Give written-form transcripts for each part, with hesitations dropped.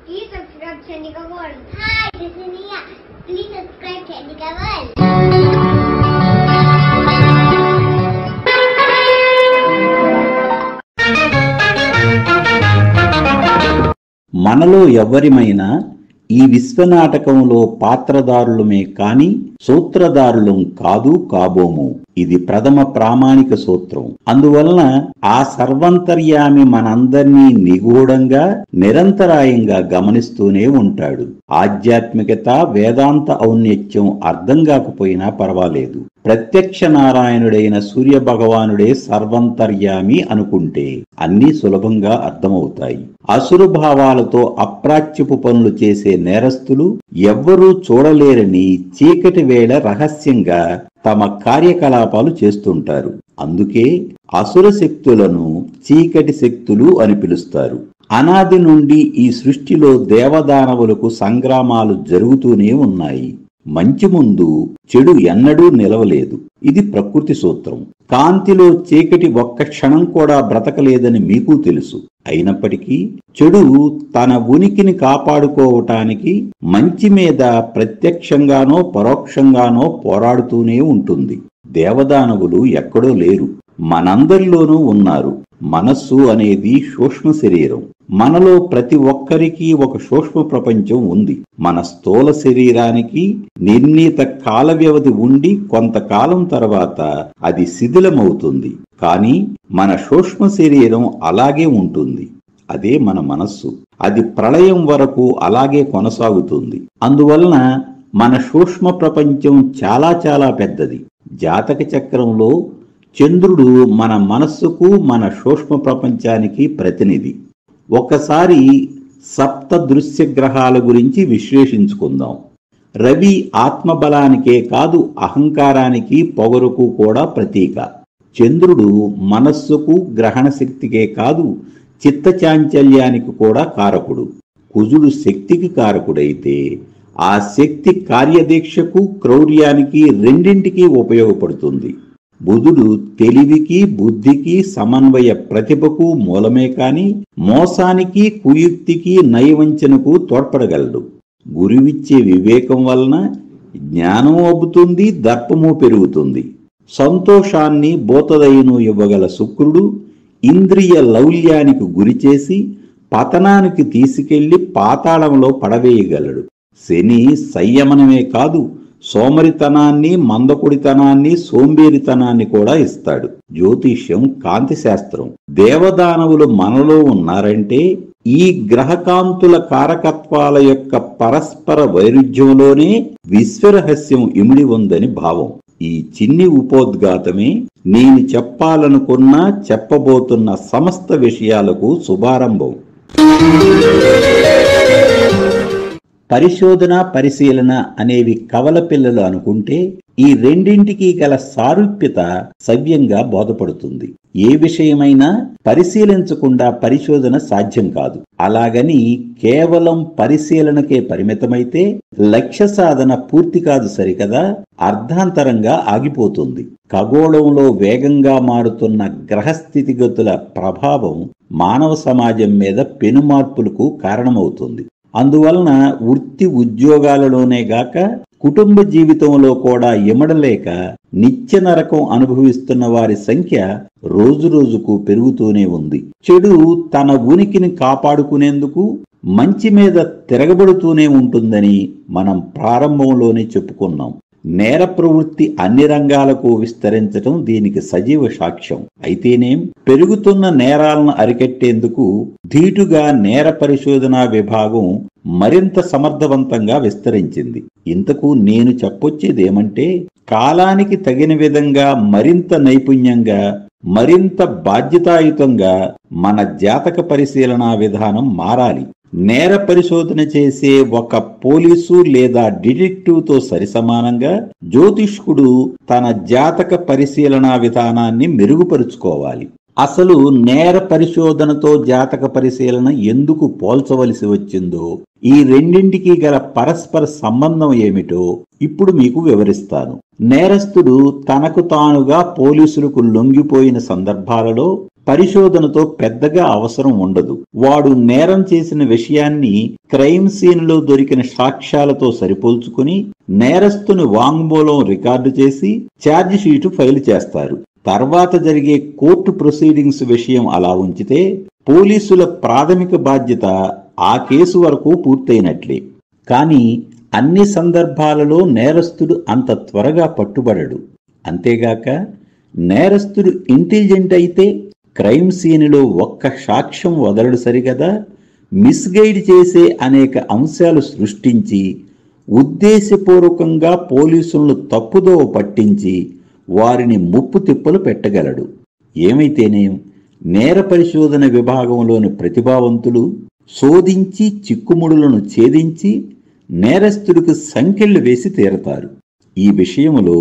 Please subscribe Chandika World. Hi, this is Nia. Please subscribe Chandika World. మనలో ఎవరిమైనా ఈ విశ్వనాటకంలో పాత్రదారులమే కాని సూత్రధారులం కాదు కాబోము. ఇది ప్రథమ ప్రామాణిక సూత్రం. అందువలన ఆ సర్వంతర్యామి మనందర్నీ నిగూఢంగా నిరంతరాయంగా గమనిస్తూనే ఉంటాడు. ఆధ్యాత్మికత వేదాంత ఔన్నత్యం అర్థం కాకపోయినా పర్వాలేదు. ప్రత్యక్ష నారాయణుడైన సూర్య భగవానుడే సర్వంతర్యామి అనుకుంటే అన్నీ సులభంగా అర్థమవుతాయి. అసురు భావాలతో అప్రాచ్యపు పనులు చేసే నేరస్తులు ఎవ్వరూ చూడలేరని చీకటి వేళ రహస్యంగా తమ కార్యకలాపాలు చేస్తుంటారు. అందుకే అసుర శక్తులను చీకటి శక్తులు అని పిలుస్తారు. అనాది నుండి ఈ సృష్టిలో దేవదానవులకు సంగ్రామాలు జరుగుతూనే ఉన్నాయి. మంచి ముందు చెడు ఎన్నడూ నిలవలేదు. ఇది ప్రకృతి సూత్రం. కాంతిలో చీకటి ఒక్క క్షణం కూడా బ్రతకలేదని మీకు తెలుసు. అయినప్పటికీ చెడు తన ఉనికిని కాపాడుకోవటానికి మంచి మీద ప్రత్యక్షంగానో పరోక్షంగానో పోరాడుతూనే ఉంటుంది. దేవదానవులు ఎక్కడో లేరు, మనందరిలోనూ ఉన్నారు. మనస్సు అనేది సూక్ష్మ శరీరం. మనలో ప్రతి ఒక్కరికి ఒక సూక్ష్మ ప్రపంచం ఉంది. మన స్థూల శరీరానికి నిర్ణీత కాల వ్యవధి ఉండి కొంతకాలం తర్వాత అది శిథిలమవుతుంది. కానీ మన సూక్ష్మ శరీరం అలాగే ఉంటుంది. అదే మన మనస్సు. అది ప్రళయం వరకు అలాగే కొనసాగుతుంది. అందువలన మన సూక్ష్మ ప్రపంచం చాలా చాలా పెద్దది. జాతక చక్రంలో చంద్రుడు మన మనస్సుకు మన సూక్ష్మ ప్రపంచానికి ప్రతినిధి. ఒకసారి సప్త దృశ్య గ్రహాల గురించి విశ్లేషించుకుందాం. రవి ఆత్మబలానికే కాదు అహంకారానికి పొగరుకు కూడా ప్రతీక. చంద్రుడు మనస్సుకు గ్రహణ శక్తికే కాదు చిత్తచాంచల్యానికి కూడా కారకుడు. కుజుడు శక్తికి కారకుడైతే ఆ శక్తి కార్యదీక్షకు క్రౌర్యానికి రెండింటికి ఉపయోగపడుతుంది. బుధుడు తెలివికి బుద్ధికి సమన్వయ ప్రతిభకు మూలమే కాని మోసానికి కుయుక్తికి నయవంచనకు తోడ్పడగలడు. గురువిచ్చే వివేకం వలన జ్ఞానం అబ్బుతుంది, దర్పము పెరుగుతుంది. సంతోషాన్ని బోధదయను ఇవ్వగల శుక్రుడు ఇంద్రియ లౌల్యానికి గురిచేసి పతనానికి తీసుకెళ్లి పాతాళంలో పడవేయగలడు. శని సంయమనమే కాదు సోమరితనాన్ని, మందకుడితనాన్ని, సోంబేరితనాన్ని కూడా ఇస్తాడు. జ్యోతిష్యం కాంతి శాస్త్రం. దేవదానవులు మనలో ఉన్నారంటే ఈ గ్రహకాంతుల కారకత్వాల యొక్క పరస్పర వైరుధ్యంలోనే విశ్వరహస్యం ఇమిడి ఉందని భావం. ఈ చిన్ని ఉపోద్ఘాతమే నేను చెప్పాలనుకున్న చెప్పబోతున్న సమస్త విషయాలకు శుభారంభం. పరిశోధన పరిశీలన అనేవి కవల పిల్లలు అనుకుంటే ఈ రెండింటికి గల సారూప్యత సవ్యంగా బోధపడుతుంది. ఏ విషయమైనా పరిశీలించకుండా పరిశోధన సాధ్యం కాదు. అలాగని కేవలం పరిశీలనకే పరిమితమైతే లక్ష్య సాధన పూర్తి కాదు సరికదా, అర్ధాంతరంగా ఆగిపోతుంది. ఖగోళంలో వేగంగా మారుతున్న గ్రహస్థితిగతుల ప్రభావం మానవ సమాజం మీద పెనుమార్పులకు కారణమవుతుంది. అందువలన వృత్తి ఉద్యోగాలలోనే గాక కుటుంబ జీవితంలో కూడా ఇమడలేక నిత్య నరకం అనుభవిస్తున్న వారి సంఖ్య రోజురోజుకు పెరుగుతూనే ఉంది. చెడు తన ఉనికిని కాపాడుకునేందుకు మంచి మీద తిరగబడుతూనే ఉంటుందని మనం ప్రారంభంలోనే చెప్పుకున్నాం. నేర ప్రవృత్తి అన్ని రంగాలకు విస్తరించటం దీనికి సజీవ సాక్ష్యం. అయితేనేం పెరుగుతున్న నేరాలను అరికట్టేందుకు ధీటుగా నేర పరిశోధనా విభాగం మరింత సమర్థవంతంగా విస్తరించింది. ఇంతకు నేను చెప్పొచ్చేదేమంటే కాలానికి తగిన విధంగా మరింత నైపుణ్యంగా మరింత బాధ్యతాయుతంగా మన జాతక పరిశీలనా విధానం మారాలి. నేర పరిశోధన చేసే ఒక పోలీసు లేదా డిటెక్టివ్తో సరిసమానంగా జ్యోతిష్కుడు తన జాతక పరిశీలనా విధానాన్ని మెరుగుపరుచుకోవాలి. అసలు నేర పరిశోధనతో జాతక పరిశీలన ఎందుకు పోల్చవలసి వచ్చిందో, ఈ రెండింటికి గల పరస్పర సంబంధం ఏమిటో ఇప్పుడు మీకు వివరిస్తాను. నేరస్తుడు తనకు తానుగా పోలీసులకు లొంగిపోయిన సందర్భాలలో పరిశోధనతో పెద్దగా అవసరం ఉండదు. వాడు నేరం చేసిన విషయాన్ని క్రైమ్ సీన్లో దొరికిన సాక్ష్యాలతో సరిపోల్చుకుని నేరస్తుని వాంగ్మూలం రికార్డు చేసి ఛార్జ్ షీటు ఫైల్ చేస్తారు. తర్వాత జరిగే కోర్టు ప్రొసీడింగ్స్ విషయం అలా ఉంచితే పోలీసుల ప్రాథమిక బాధ్యత ఆ కేసు వరకు పూర్తయినట్లే. కానీ అన్ని సందర్భాలలో నేరస్తుడు అంత త్వరగా పట్టుబడడు. అంతేగాక నేరస్తుడు ఇంటెలిజెంట్ అయితే క్రైమ్ సీన్లో ఒక్క సాక్ష్యం వదలడు సరిగదా, మిస్గైడ్ చేసే అనేక అంశాలు సృష్టించి ఉద్దేశపూర్వకంగా పోలీసులను తప్పుదోవ పట్టించి వారిని ముప్పు తిప్పలు పెట్టగలడు. ఏమైతేనేం నేర పరిశోధన విభాగంలోని ప్రతిభావంతులు శోధించి చిక్కుముడులను ఛేదించి నేరస్తుడికి సంకెళ్లు వేసి తీరతారు. ఈ విషయంలో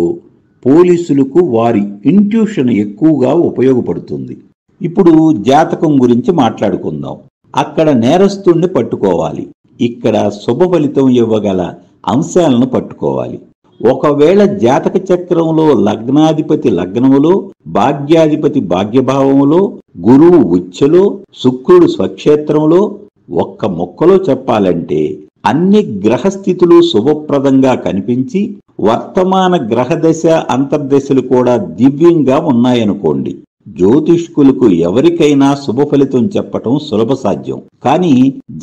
పోలీసులకు వారి ఇంట్యూషన్ ఎక్కువగా ఉపయోగపడుతుంది. ఇప్పుడు జాతకం గురించి మాట్లాడుకుందాం. అక్కడ నేరస్తుణ్ణి పట్టుకోవాలి, ఇక్కడ శుభ ఫలితం ఇవ్వగల అంశాలను పట్టుకోవాలి. ఒకవేళ జాతక చక్రంలో లగ్నాధిపతి లగ్నములో, భాగ్యాధిపతి భాగ్యభావములో, గురువు ఉచ్చలో, శుక్రుడు స్వక్షేత్రంలో, ఒక్క మొక్కలో చెప్పాలంటే అన్ని గ్రహస్థితులు శుభప్రదంగా కనిపించి వర్తమాన గ్రహదశ అంతర్దశలు కూడా దివ్యంగా ఉన్నాయనుకోండి. జ్యోతిష్కులకు ఎవరికైనా శుభ ఫలితం చెప్పటం సులభ సాధ్యం. కానీ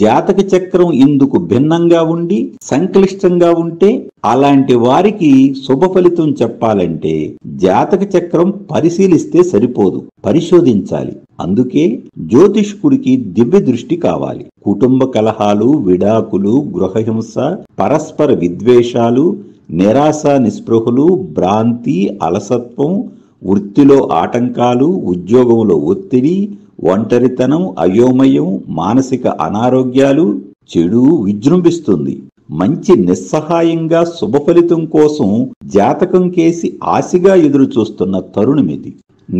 జాతక చక్రం ఇందుకు భిన్నంగా ఉండి సంక్లిష్టంగా ఉంటే అలాంటి వారికి శుభ ఫలితం చెప్పాలంటే జాతక చక్రం పరిశీలిస్తే సరిపోదు, పరిశోధించాలి. అందుకే జ్యోతిష్కుడికి దివ్య దృష్టి కావాలి. కుటుంబ కలహాలు, విడాకులు, గృహహింస, పరస్పర విద్వేషాలు, నిరాశ నిస్పృహలు, భ్రాంతి, అలసత్వం, వృత్తిలో ఆటంకాలు, ఉద్యోగంలో ఒత్తిడి, ఒంటరితనం, అయోమయం, మానసిక అనారోగ్యాలు, చెడు విజృంభిస్తుంది. మంచి నిస్సహాయంగా శుభ ఫలితం కోసం జాతకం కేసి ఆశగా ఎదురు చూస్తున్న తరుణమిది.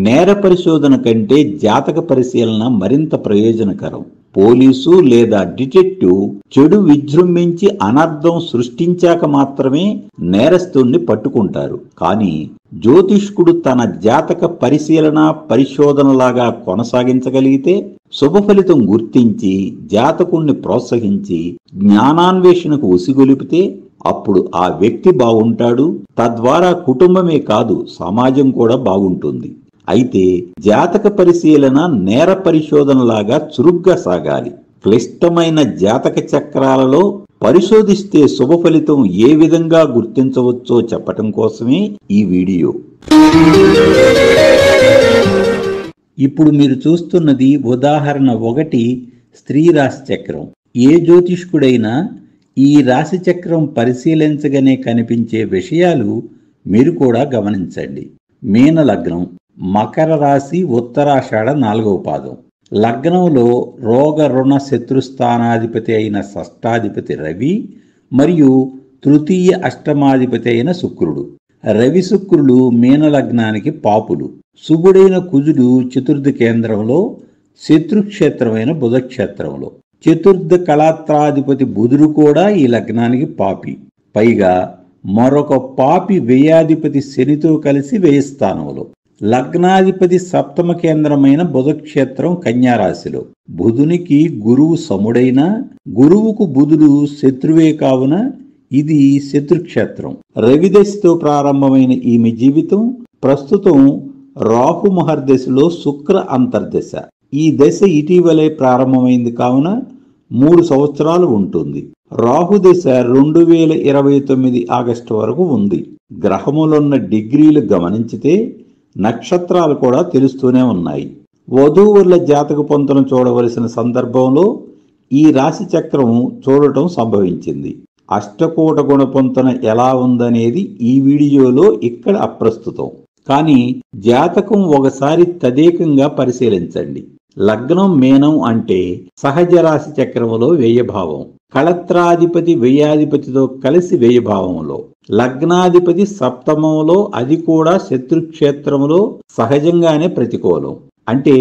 నేర పరిశోధన కంటే జాతక పరిశీలన మరింత ప్రయోజనకరం. పోలీసు లేదా డిటెక్టివ్ చెడు విజృంభించి అనర్థం సృష్టించాక మాత్రమే నేరస్తుణ్ణి పట్టుకుంటారు. కానీ జ్యోతిష్కుడు తన జాతక పరిశీలన పరిశోధనలాగా కొనసాగించగలిగితే శుభ ఫలితం గుర్తించి జాతకుణ్ణి ప్రోత్సహించి జ్ఞానాన్వేషణకు ఉసిగొలిపితే అప్పుడు ఆ వ్యక్తి బాగుంటాడు. తద్వారా కుటుంబమే కాదు సమాజం కూడా బాగుంటుంది. అయితే జాతక పరిశీలన నేర పరిశోధనలాగా చురుగ్గా సాగాలి. క్లిష్టమైన జాతక చక్రాలలో పరిశోధిస్తే శుభ ఫలితం ఏ విధంగా గుర్తించవచ్చో చెప్పటం కోసమే ఈ వీడియో. ఇప్పుడు మీరు చూస్తున్నది ఉదాహరణ 1 స్త్రీ రాశి చక్రం. ఏ జ్యోతిష్కుడైనా ఈ రాశి చక్రం పరిశీలించగానే కనిపించే విషయాలు మీరు కూడా గమనించండి. మీన లగ్నం, మకర రాశి, ఉత్తరాషాఢ 4వ పాదం. లగ్నంలో రోగ రుణ శత్రుస్థానాధిపతి అయిన షష్టాధిపతి రవి మరియు తృతీయ అష్టమాధిపతి అయిన శుక్రుడు. రవి శుక్రులు మీన లగ్నానికి పాపులు. శుభుడైన కుజుడు చతుర్థ కేంద్రంలో, శత్రుక్షేత్రమైన బుధక్షేత్రంలో. చతుర్థ కళాత్రాధిపతి బుధుడు కూడా ఈ లగ్నానికి పాపి. పైగా మరొక పాపి వ్యయాధిపతి శనితో కలిసి వ్యయస్థానంలో. లగ్నాధిపతి సప్తమ కేంద్రమైన బుధక్షేత్రం కన్యారాశిలో. బుధునికి గురువు సముడైన గురువుకు బుధుడు శత్రువే కావున ఇది శత్రుక్షేత్రం. రవిదశతో ప్రారంభమైన ఈమె జీవితం ప్రస్తుతం రాహు మహర్దశలో శుక్ర అంతర్దశ. ఈ దశ ఇటీవలే ప్రారంభమైంది కావున 3 సంవత్సరాలు ఉంటుంది. రాహుదశ 2029 ఆగస్టు వరకు ఉంది. గ్రహములున్న డిగ్రీలు గమనించితే నక్షత్రాలు కూడా తెలుస్తూనే ఉన్నాయి. వధూవుల జాతక పొంతను చూడవలసిన సందర్భంలో ఈ రాశి చక్రం చూడటం సంభవించింది. అష్టకూట గుణ పొంతన ఎలా ఉందనేది ఈ వీడియోలో ఇక్కడ అప్రస్తుతం. కానీ జాతకం ఒకసారి తదేకంగా పరిశీలించండి. లగ్నం మీనం అంటే సహజ రాశి చక్రములో వ్యయభావం. కళత్రాధిపతి వ్యయాధిపతితో కలిసి వ్యయభావంలో. లగ్నాధిపతి సప్తమంలో, అది కూడా శత్రుక్షేత్రములో సహజంగానే ప్రతికూలం. అంటే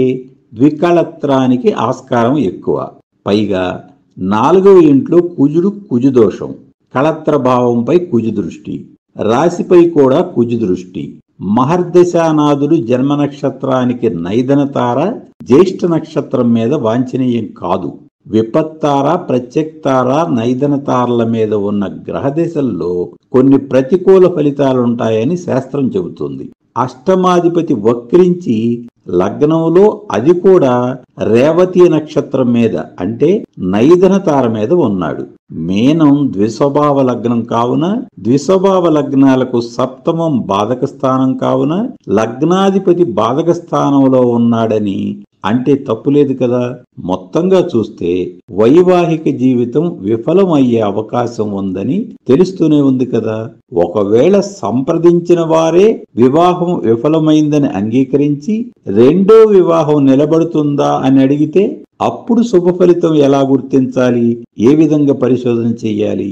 ద్వికళత్రానికి ఆస్కారం ఎక్కువ. పైగా 4వ ఇంట్లో కుజుడు కుజుదోషం. కళత్ర భావంపై కుజు దృష్టి, రాశిపై కూడా కుజు దృష్టి. మహర్దశానాథుడు జన్మ నక్షత్రానికి నైదన తార, జ్యేష్ఠ నక్షత్రం మీద వాంఛనీయం కాదు. విపత్తార, ప్రత్యక్తార, నైదన తారల మీద ఉన్న గ్రహదశల్లో కొన్ని ప్రతికూల ఫలితాలుంటాయని శాస్త్రం చెబుతుంది. అష్టమాధిపతి వక్రించి లగ్నంలో, అది కూడా రేవతి నక్షత్రం మీద అంటే నైదన తార మీద ఉన్నాడు. మేనం ద్విస్వభావ లగ్నం కావున, ద్విస్వభావ లగ్నాలకు సప్తమం బాధక స్థానం కావున లగ్నాధిపతి బాధక స్థానంలో ఉన్నాడని అంటే తప్పులేదు కదా. మొత్తంగా చూస్తే వైవాహిక జీవితం విఫలమయ్యే అవకాశం ఉందని తెలుస్తూనే ఉంది కదా. ఒకవేళ సంప్రదించిన వారే వివాహం విఫలమైందని అంగీకరించి రెండో వివాహం నిలబడుతుందా అని అడిగితే అప్పుడు శుభ ఫలితం ఎలా గుర్తించాలి, ఏ విధంగా పరిశోధన చెయ్యాలి?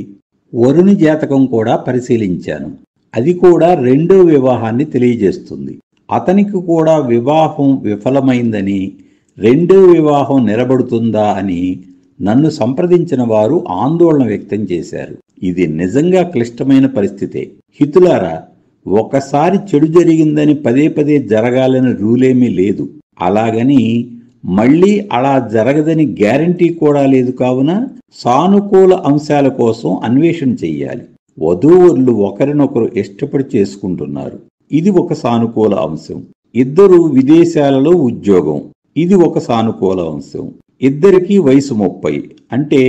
వరుని జాతకం కూడా పరిశీలించాను. అది కూడా రెండో వివాహాన్ని తెలియజేస్తుంది. అతనికి కూడా వివాహం విఫలమైందని, రెండో వివాహం నిలబడుతుందా అని నన్ను సంప్రదించిన వారు ఆందోళన వ్యక్తం చేశారు. ఇది నిజంగా క్లిష్టమైన పరిస్థితే. హితులారా, ఒకసారి చెడు జరిగిందని పదే పదే జరగాలని రూలేమీ లేదు. అలాగని మళ్ళీ అలా జరగదని గ్యారంటీ కూడా లేదు. కావున సానుకూల అంశాల కోసం అన్వేషణ చెయ్యాలి. వధూవరులు ఒకరినొకరు ఇష్టపడి చేసుకుంటున్నారు, ఇది ఒక సానుకూల అంశం. ఇద్దరు విదేశాలలో ఉద్యోగం, ఇది ఒక సానుకూల అంశం. ఇద్దరికీ వయసు 30 అంటే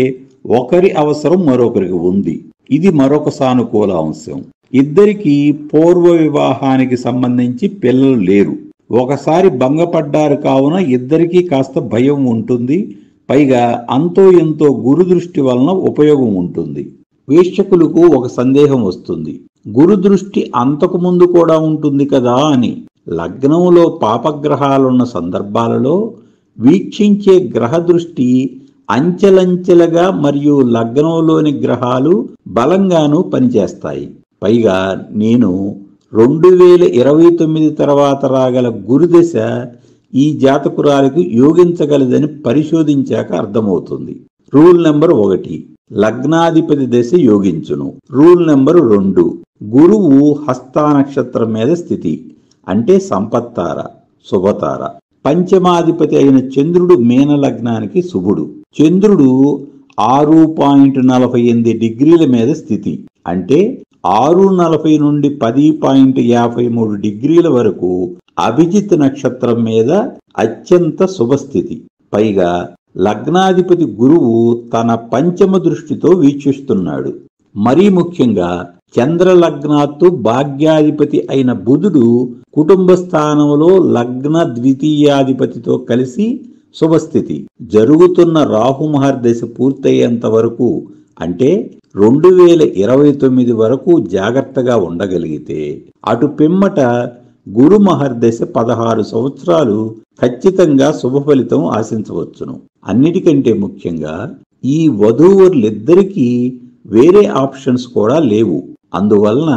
ఒకరి అవసరం మరొకరికి ఉంది, ఇది మరొక సానుకూల అంశం. ఇద్దరికీ పూర్వ వివాహానికి సంబంధించి పిల్లలు లేరు, ఒకసారి భంగపడ్డారు. కావున ఇద్దరికీ కాస్త భయం ఉంటుంది. పైగా అంతో ఎంతో గురుదృష్టి వలన ఉపయోగం ఉంటుంది. వీక్షకులకు ఒక సందేహం వస్తుంది, గురుదృష్టి అంతకు ముందు కూడా ఉంటుంది కదా అని. లగ్నంలో పాపగ్రహాలున్న సందర్భాలలో వీక్షించే గ్రహ దృష్టి అంచెలంచెలుగా మరియు లగ్నంలోని గ్రహాలు బలంగానూ పనిచేస్తాయి. పైగా నేను 2029 తర్వాత రాగల గురుదశ ఈ జాతకురాలకు యోగించగలదని పరిశోధించాక అర్థమవుతుంది. రూల్ నెంబర్ 1, లగ్నాధిపతి దశ యోగించును. రూల్ నెంబర్ 2, గురువు హస్తా నక్షత్రం మీద స్థితి అంటే సంపత్తార, శుభతార. పంచమాధిపతి అయిన చంద్రుడు మీన లగ్నానికి శుభుడు. చంద్రుడు 6.48 డిగ్రీల మీద స్థితి అంటే 6:40 నుండి 10.53 డిగ్రీల వరకు అభిజిత్ నక్షత్రం మీద అత్యంత శుభస్థితి. పైగా లగ్నాధిపతి గురువు తన పంచమ దృష్టితో వీక్షిస్తున్నాడు. మరీ ముఖ్యంగా చంద్ర లగ్నాత్తు భాగ్యాధిపతి అయిన బుధుడు కుటుంబ స్థానంలో లగ్న ద్వితీయాధిపతితో కలిసి శుభస్థితి. జరుగుతున్న రాహు మహర్దశ పూర్తయ్యేంత వరకు అంటే 2029 వరకు జాగ్రత్తగా ఉండగలిగితే అటు పిమ్మట గురు మహర్దశ 16 సంవత్సరాలు ఖచ్చితంగా శుభ ఫలితం ఆశించవచ్చును. అన్నిటికంటే ముఖ్యంగా ఈ వధూవరులిద్దరికీ వేరే ఆప్షన్స్ కూడా లేవు. అందువలన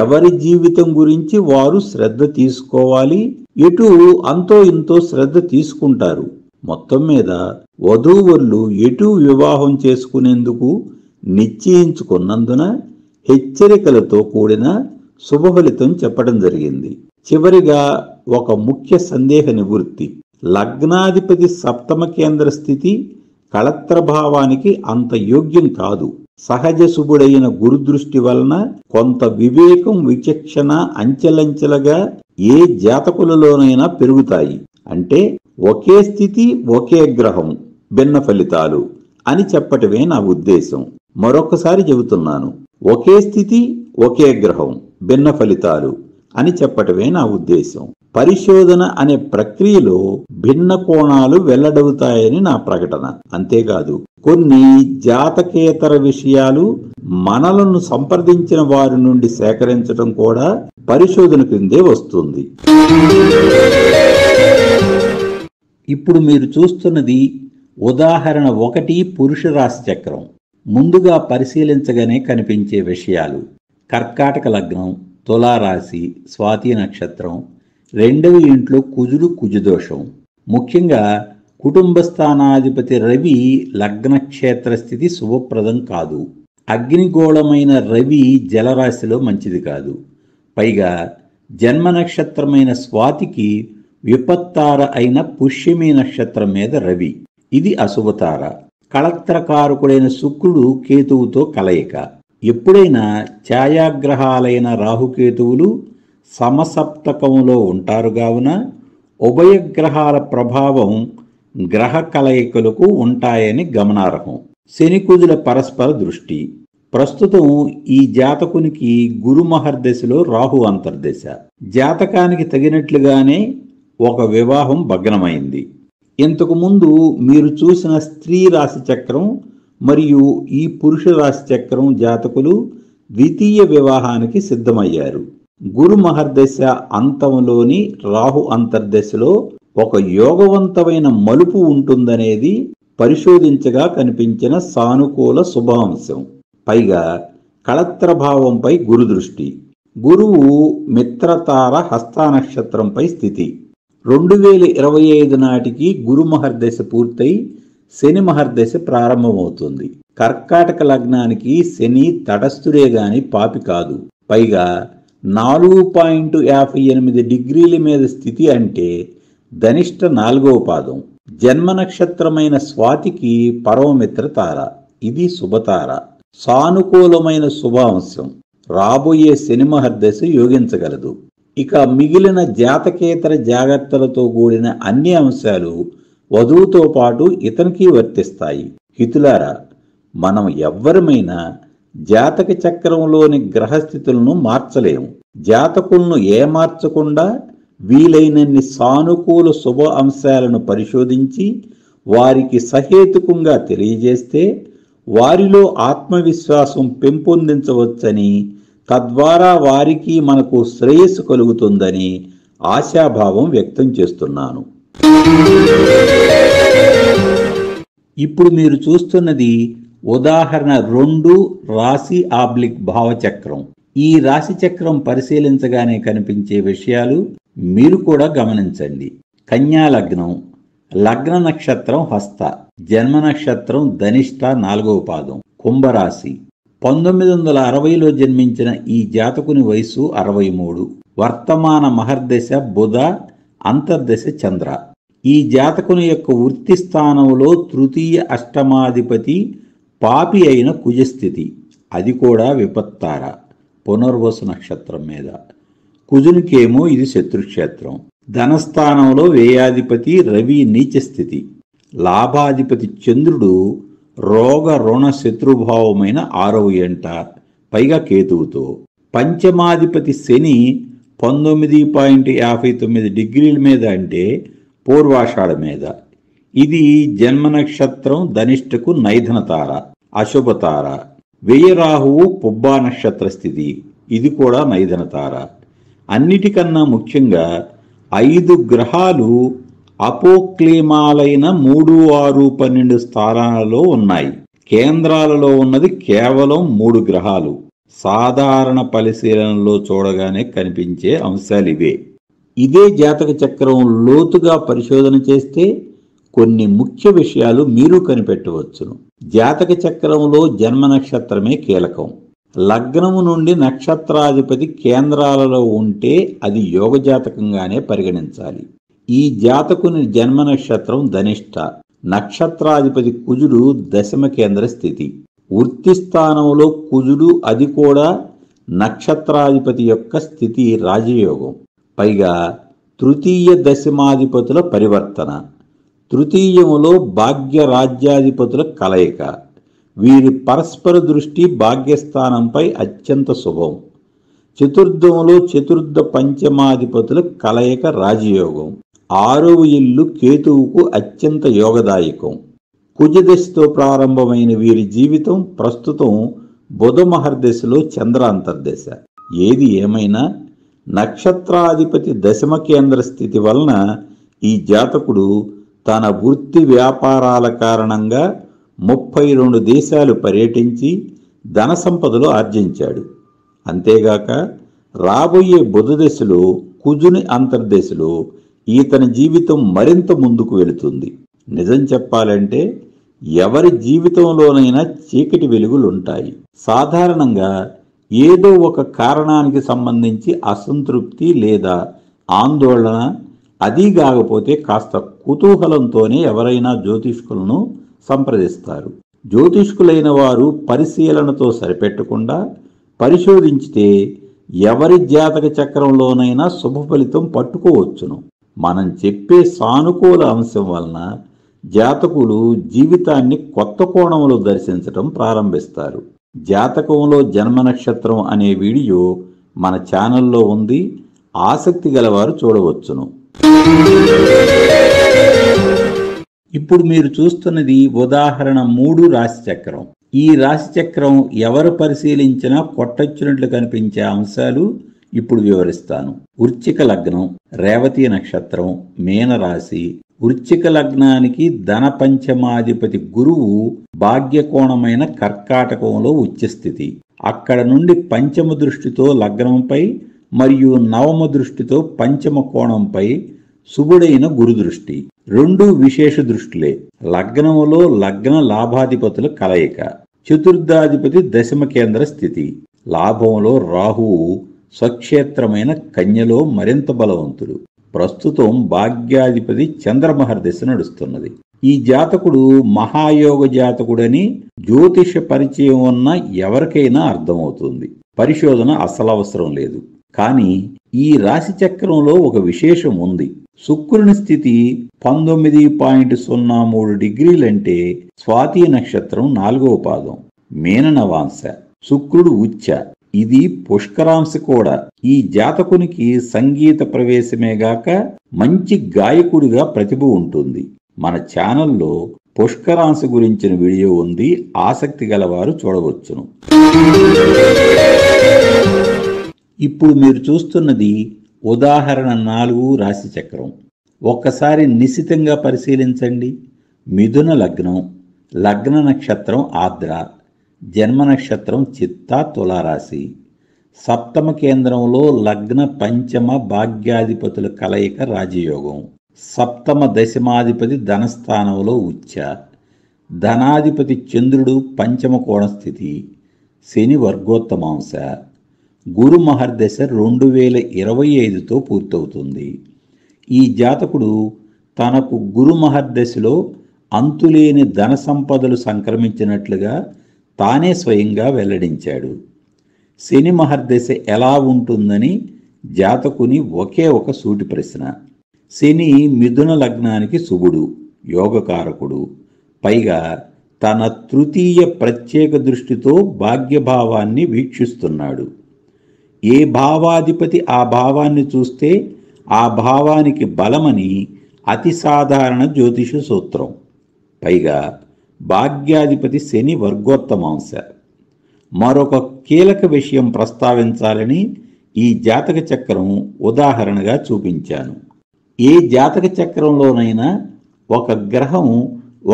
ఎవరి జీవితం గురించి వారు శ్రద్ధ తీసుకోవాలి. ఎటు అంతో ఇంతో శ్రద్ధ తీసుకుంటారు. మొత్తం మీద వధూవరులు ఎటు వివాహం చేసుకునేందుకు నిశ్చయించుకున్నందున హెచ్చరికలతో కూడిన శుభ ఫలితం చెప్పడం జరిగింది. చివరిగా ఒక ముఖ్య సందేహ నివృత్తి. లగ్నాధిపతి సప్తమ కేంద్ర స్థితి కళత్రభావానికి అంత యోగ్యం కాదు. సహజ శుభుడైన గురుదృష్టి వలన కొంత వివేకం, విచక్షణ అంచెలంచెలుగా ఏ జాతకులలోనైనా పెరుగుతాయి. అంటే ఒకే స్థితి ఒకే గ్రహం భిన్న ఫలితాలు అని చెప్పటమే నా ఉద్దేశం. మరొకసారి చెబుతున్నాను, ఒకే స్థితి ఒకే గ్రహం భిన్న ఫలితాలు అని చెప్పటమే నా ఉద్దేశం. పరిశోధన అనే ప్రక్రియలో భిన్న కోణాలు వెల్లడవుతాయని నా ప్రకటన. అంతేకాదు కొన్ని జాతకేతర విషయాలు మనలను సంప్రదించిన వారి నుండి సేకరించడం కూడా పరిశోధన కిందే వస్తుంది. ఇప్పుడు మీరు చూస్తున్నది ఉదాహరణ 1 పురుష రాశి చక్రం. ముందుగా పరిశీలించగానే కనిపించే విషయాలు: కర్కాటక లగ్నం, తులారాశి, స్వాతి నక్షత్రం, 2వ ఇంట్లో కుజుడు, కుజదోషం. ముఖ్యంగా కుటుంబ స్థానాధిపతి రవి లగ్నక్షేత్ర స్థితి శుభప్రదం కాదు. అగ్నిగోళమైన రవి జలరాశిలో మంచిది కాదు. పైగా జన్మ నక్షత్రమైన స్వాతికి విపత్తార అయిన పుష్యమి నక్షత్రం మీద రవి, ఇది అశుభతార. కళత్రకారకుడైన శుక్రుడు కేతువుతో కలయిక. ఎప్పుడైనా ఛాయాగ్రహాలైన రాహుకేతువులు సమసప్తకంలో ఉంటారు కావున ఉభయగ్రహాల ప్రభావం గ్రహ కలయికలకు ఉంటాయని గమనార్హం. శనికుజుల పరస్పర దృష్టి. ప్రస్తుతం ఈ జాతకునికి గురు మహర్దశలో రాహు అంతర్దశ. జాతకానికి తగినట్లుగానే ఒక వివాహం భగ్నమైంది. ఇంతకు ముందు మీరు చూసిన స్త్రీ రాశి చక్రం మరియు ఈ పురుష రాశి చక్రం జాతకులు ద్వితీయ వివాహానికి సిద్ధమయ్యారు. గురు మహర్దశ అంతంలోని రాహు అంతర్దశలో ఒక యోగవంతమైన మలుపు ఉంటుందనేది పరిశోధించగా కనిపించిన సానుకూల శుభాంశం. పైగా కళత్రభావంపై గురు దృష్టి. గురువు మిత్రతార హస్త నక్షత్రంపై స్థితి. 2025 నాటికి గురు మహర్దశ పూర్తయి శని మహర్దశ ప్రారంభమవుతుంది. కర్కాటక లగ్నానికి శని తటస్థుడే గాని పాపి కాదు. పైగా 4.58 డిగ్రీల మీద స్థితి అంటే ధనిష్ట 4వ పాదం. జన్మ నక్షత్రమైన స్వాతికి పరమమిత్ర తార, ఇది శుభతార. సానుకూలమైన శుభాంశం. రాబోయే శని మహర్దశ యోగించగలదు. ఇక మిగిలిన జాతకేతర జాగ్రత్తలతో కూడిన అన్ని అంశాలు వధువుతో పాటు ఇతనికి వర్తిస్తాయి. హితులారా, మనం ఎవ్వరమైనా జాతక చక్రంలోని గ్రహస్థితులను మార్చలేము. జాతకులను ఏమార్చకుండా వీలైనన్ని సానుకూల శుభ అంశాలను పరిశోధించి వారికి సహేతుకంగా తెలియజేస్తే వారిలో ఆత్మవిశ్వాసం పెంపొందించవచ్చని, తద్వారా వారికి మనకు శ్రేయస్సు కలుగుతుందని ఆశాభావం వ్యక్తం చేస్తున్నాను. ఇప్పుడు మీరు చూస్తున్నది ఉదాహరణ 2 రాశి / భావచక్రం. ఈ రాశి చక్రం పరిశీలించగానే కనిపించే విషయాలు మీరు కూడా గమనించండి. కన్యా లగ్నం, లగ్న నక్షత్రం హస్త, జన్మ నక్షత్రం ధనిష్ట 4వ పాదం. కుంభరాశి. 1960లో జన్మించిన ఈ జాతకుని వయసు 63. వర్తమాన మహర్దశ బుధ, అంతర్దశ చంద్ర. ఈ జాతకుని యొక్క వృత్తి స్థానంలో తృతీయ అష్టమాధిపతి పాపి అయిన కుజస్థితి, అది కూడా విపత్తార, పునర్వసు నక్షత్రం మీద. కుజునికేమో ఇది శత్రుక్షేత్రం. ధనస్థానంలో వ్యయాధిపతి రవి నీచస్థితి. లాభాధిపతి చంద్రుడు రోగ రుణ శత్రుభావమైన 6వ ఎంట, పైగా కేతువుతో. పంచమాధిపతి శని 19.59 డిగ్రీల మీద అంటే పూర్వాషాఢ మీద. ఇది జన్మ నక్షత్రం ధనిష్టకు నైధనతార, అశుభతార. వ్యయరాహువు పుబ్బా నక్షత్ర స్థితి, ఇది కూడా నైధనతార. అన్నిటికన్నా ముఖ్యంగా 5 గ్రహాలు అపోక్లీమాలైన 3, 6, 12 స్థానాలలో ఉన్నాయి. కేంద్రాలలో ఉన్నది కేవలం 3 గ్రహాలు. సాధారణ పరిశీలనలో చూడగానే కనిపించే అంశాలివే. ఇదే జాతక చక్రం లోతుగా పరిశోధన చేస్తే కొన్ని ముఖ్య విషయాలు మీరు కనిపెట్టవచ్చును. జాతక చక్రంలో జన్మ నక్షత్రమే కీలకం. లగ్నము నుండి నక్షత్రాధిపతి కేంద్రాలలో ఉంటే అది యోగ జాతకంగానే పరిగణించాలి. ఈ జాతకుని జన్మ నక్షత్రం ధనిష్ట, నక్షత్రాధిపతి కుజుడు దశమ కేంద్ర స్థితి. వృత్తి స్థానంలో కుజుడు, అది కూడా నక్షత్రాధిపతి యొక్క స్థితి రాజయోగం. పైగా తృతీయ దశమాధిపతుల పరివర్తన. తృతీయములో భాగ్య రాజ్యాధిపతుల కలయిక. వీరి పరస్పర దృష్టి భాగ్యస్థానంపై అత్యంత శుభం. చతుర్థములో చతుర్థ పంచమాధిపతుల కలయిక రాజయోగం. 6వ ఇల్లు కేతువుకు అత్యంత యోగదాయకం. కుజదశతో ప్రారంభమైన వీరి జీవితం ప్రస్తుతం బుధ మహర్దశలో చంద్ర అంతర్దశ. ఏది ఏమైనా నక్షత్రాధిపతి దశమ కేంద్ర స్థితి వలన ఈ జాతకుడు తన వృత్తి వ్యాపారాల కారణంగా 32 దేశాలు పర్యటించి ధన సంపదలు ఆర్జించాడు. అంతేగాక రాబోయే బుధ దశలో కుజుని అంతర్దశలో ఈతని జీవితం మరింత ముందుకు వెళుతుంది. నిజం చెప్పాలంటే ఎవరి జీవితంలోనైనా చీకటి వెలుగులుంటాయి. సాధారణంగా ఏదో ఒక కారణానికి సంబంధించి అసంతృప్తి లేదా ఆందోళన అదీ కాకపోతే కాస్త కుతూహలంతోనే ఎవరైనా జ్యోతిష్కులను సంప్రదిస్తారు. జ్యోతిష్కులైన వారు పరిశీలనతో సరిపెట్టకుండా పరిశోధించితే ఎవరి జాతక చక్రంలోనైనా శుభ ఫలితం పట్టుకోవచ్చును. మనం చెప్పే సానుకూల అంశం వలన జాతకులు జీవితాన్ని కొత్త కోణంలో దర్శించటం ప్రారంభిస్తారు. జాతకంలో జన్మ నక్షత్రం అనే వీడియో మన ఛానల్లో ఉంది. ఆసక్తి గలవారు చూడవచ్చును. ఇప్పుడు మీరు చూస్తున్నది ఉదాహరణ 3 రాశిచక్రం. ఈ రాశిచక్రం ఎవరు పరిశీలించినా కొట్టొచ్చినట్లు కనిపించే అంశాలు ఇప్పుడు వివరిస్తాను. వృశ్చిక లగ్నం, రేవతి నక్షత్రం, మీనరాశి. వృశ్చిక లగ్నానికి ధన పంచమాధిపతి గురువు భాగ్యకోణమైన కర్కాటకంలో ఉచ్చస్థితి. అక్కడ నుండి పంచమ దృష్టితో లగ్నంపై మరియు నవమ దృష్టితో పంచమ కోణంపై శుభుడైన గురు దృష్టి. 2 విశేష దృష్టిలే. లగ్నములో లగ్న లాభాధిపతుల కలయిక. చతుర్థాధిపతి దశమ కేంద్ర స్థితి. లాభంలో రాహువు స్వక్షేత్రమైన కన్యలో మరింత బలవంతుడు. ప్రస్తుతం భాగ్యాధిపతి చంద్రమహర్దశ నడుస్తున్నది. ఈ జాతకుడు మహాయోగ జాతకుడని జ్యోతిష పరిచయం ఉన్న ఎవరికైనా అర్థమవుతుంది. పరిశోధన అసలు అవసరం లేదు. కానీ ఈ రాశి చక్రంలో ఒక విశేషం ఉంది. శుక్రుని స్థితి 19.03 డిగ్రీలంటే స్వాతి నక్షత్రం 4వ పాదం, మీన నవాంశ. శుక్రుడు ఉచ్చ. ఇది పుష్కరాంశ కూడా. ఈ జాతకునికి సంగీత ప్రవేశమేగాక మంచి గాయకుడిగా ప్రతిభ ఉంటుంది. మన ఛానల్లో పుష్కరాంశ గురించిన వీడియో ఉంది. ఆసక్తి గలవారు చూడవచ్చును. ఇప్పుడు మీరు చూస్తున్నది ఉదాహరణ 4 రాశి చక్రం. ఒక్కసారి నిశితంగా పరిశీలించండి. మిథున లగ్నం, లగ్న నక్షత్రం ఆర్ద్ర, జన్మ నక్షత్రం చిత్త, తులారాశి. సప్తమ కేంద్రంలో లగ్న పంచమ భాగ్యాధిపతుల కలయిక రాజయోగం. సప్తమ దశమాధిపతి ధనస్థానంలో ఉచ్చ. ధనాధిపతి చంద్రుడు పంచమ కోణస్థితి. శని వర్గోత్తమాంశ. గురు మహర్దశ 2025తో పూర్తవుతుంది. ఈ జాతకుడు తనకు గురు మహర్దశలో అంతులేని ధన సంపదలు సంక్రమించినట్లుగా తానే స్వయంగా వెల్లడించాడు. శని మహర్దశ ఎలా ఉంటుందని జాతకుని ఒకే ఒక సూటి ప్రశ్న. శని మిథున లగ్నానికి శుభుడు, యోగకారకుడు. పైగా తన తృతీయ ప్రత్యేక దృష్టితో భాగ్యభావాన్ని వీక్షిస్తున్నాడు. ఏ భావాధిపతి ఆ భావాన్ని చూస్తే ఆ భావానికి బలమని అతి సాధారణ జ్యోతిష సూత్రం. పైగా భాగ్యాధిపతి శని వర్గోత్తమాంశ. మరొక కీలక విషయం ప్రస్తావించాలని ఈ జాతక చక్రం ఉదాహరణగా చూపించాను. ఏ జాతక చక్రంలోనైనా ఒక గ్రహం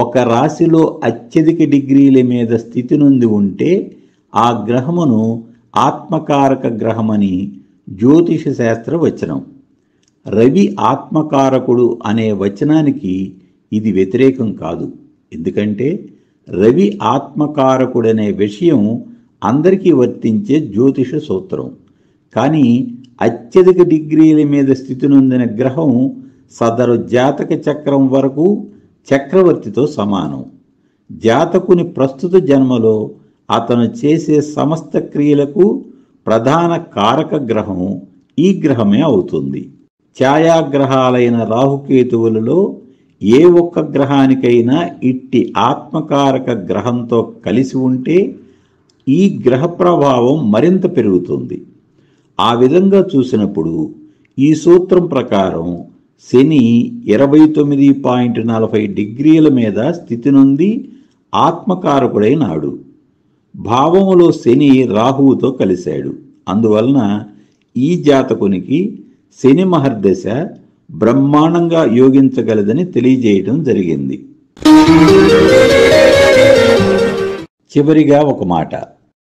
ఒక రాశిలో అత్యధిక డిగ్రీల మీద స్థితి నుండి ఉంటే ఆ గ్రహమును ఆత్మకారక గ్రహమని జ్యోతిష శాస్త్ర వచనం. రవి ఆత్మకారకుడు అనే వచనానికి ఇది వ్యతిరేకం కాదు. ఎందుకంటే రవి ఆత్మకారకుడనే విషయం అందరికీ వర్తించే జ్యోతిష సూత్రం. కానీ అత్యధిక డిగ్రీల మీద స్థితి నొందిన గ్రహం సదరు జాతక చక్రం వరకు చక్రవర్తితో సమానం. జాతకుని ప్రస్తుత జన్మలో అతను చేసే సమస్త క్రియలకు ప్రధాన కారక గ్రహం ఈ గ్రహమే అవుతుంది. ఛాయాగ్రహాలైన రాహుకేతువులలో ఏ ఒక్క గ్రహానికైనా ఇట్టి ఆత్మకారక గ్రహంతో కలిసి ఉంటే ఈ గ్రహ ప్రభావం మరింత పెరుగుతుంది. ఆ విధంగా చూసినప్పుడు ఈ సూత్రం ప్రకారం శని 29.40 డిగ్రీల మీద స్థితి నుండి ఆత్మకారకుడైనాడు. భావములో శని రాహువుతో కలిశాడు. అందువలన ఈ జాతకునికి శని మహర్దశ బ్రహ్మాండంగా యోగించగలదని తెలియజేయడం జరిగింది. చివరిగా ఒక మాట.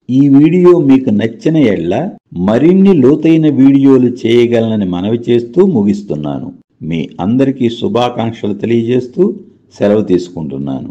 ఈ వీడియో మీకు నచ్చిన యెడల మరిన్ని లోతైన వీడియోలు చేయగలనని మనవి చేస్తూ ముగిస్తున్నాను. మీ అందరికీ శుభాకాంక్షలు తెలియజేస్తూ సెలవు తీసుకుంటున్నాను.